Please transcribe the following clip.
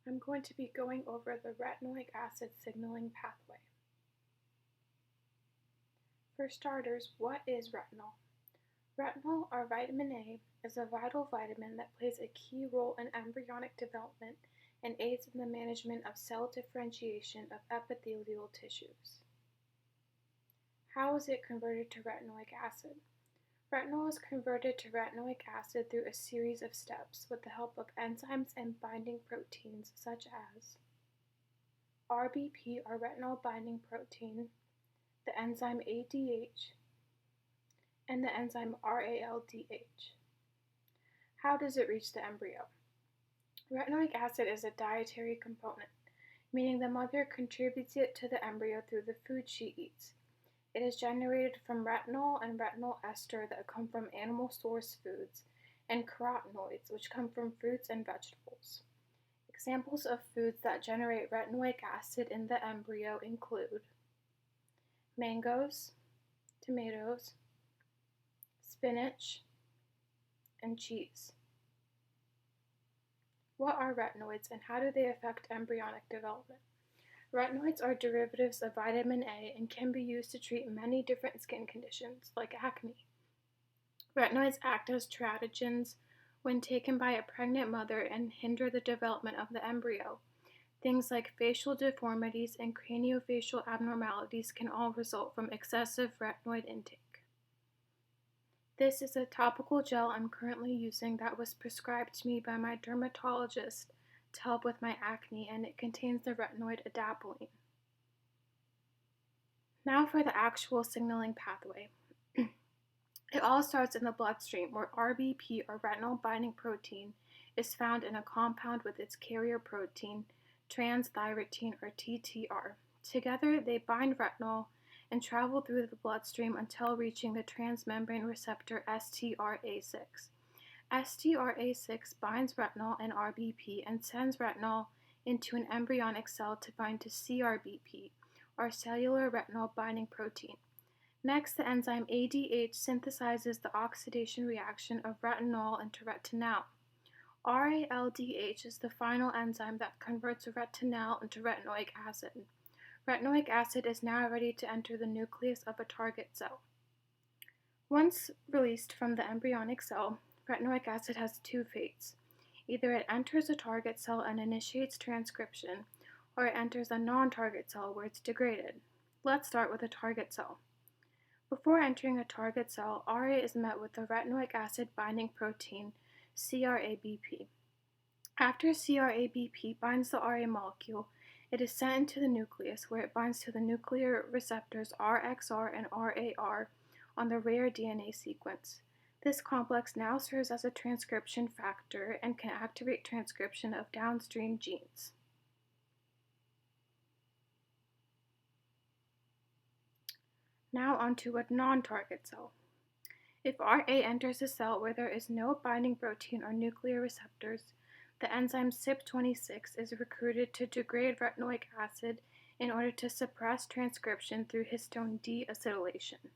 I'm going to be going over the retinoic acid signaling pathway. For starters, what is retinol? Retinol, or vitamin A, is a vital vitamin that plays a key role in embryonic development and aids in the management of cell differentiation of epithelial tissues. How is it converted to retinoic acid? Retinol is converted to retinoic acid through a series of steps with the help of enzymes and binding proteins such as RBP, or retinol binding protein, the enzyme ADH, and the enzyme RALDH. How does it reach the embryo? Retinoic acid is a dietary component, meaning the mother contributes it to the embryo through the food she eats. It is generated from retinol and retinol ester that come from animal source foods, and carotenoids, which come from fruits and vegetables. Examples of foods that generate retinoic acid in the embryo include mangoes, tomatoes, spinach, and cheese. What are retinoids and how do they affect embryonic development? Retinoids are derivatives of vitamin A and can be used to treat many different skin conditions, like acne. Retinoids act as teratogens when taken by a pregnant mother and hinder the development of the embryo. Things like facial deformities and craniofacial abnormalities can all result from excessive retinoid intake. This is a topical gel I'm currently using that was prescribed to me by my dermatologist to help with my acne, and it contains the retinoid adapalene. Now for the actual signaling pathway. It all starts in the bloodstream, where RBP, or retinol binding protein, is found in a compound with its carrier protein, transthyretin, or TTR. Together, they bind retinol and travel through the bloodstream until reaching the transmembrane receptor STRA6. STRA6 binds retinol and RBP and sends retinol into an embryonic cell to bind to CRBP, or cellular retinol binding protein. Next, the enzyme ADH synthesizes the oxidation reaction of retinol into retinal. RALDH is the final enzyme that converts retinal into retinoic acid. Retinoic acid is now ready to enter the nucleus of a target cell. Once released from the embryonic cell, retinoic acid has two fates. Either it enters a target cell and initiates transcription, or it enters a non-target cell where it's degraded. Let's start with a target cell. Before entering a target cell, RA is met with the retinoic acid binding protein, CRABP. After CRABP binds the RA molecule, it is sent into the nucleus, where it binds to the nuclear receptors RXR and RAR on the rare DNA sequence. This complex now serves as a transcription factor and can activate transcription of downstream genes. Now onto a non-target cell. If RA enters a cell where there is no binding protein or nuclear receptors, the enzyme CYP26 is recruited to degrade retinoic acid in order to suppress transcription through histone deacetylation.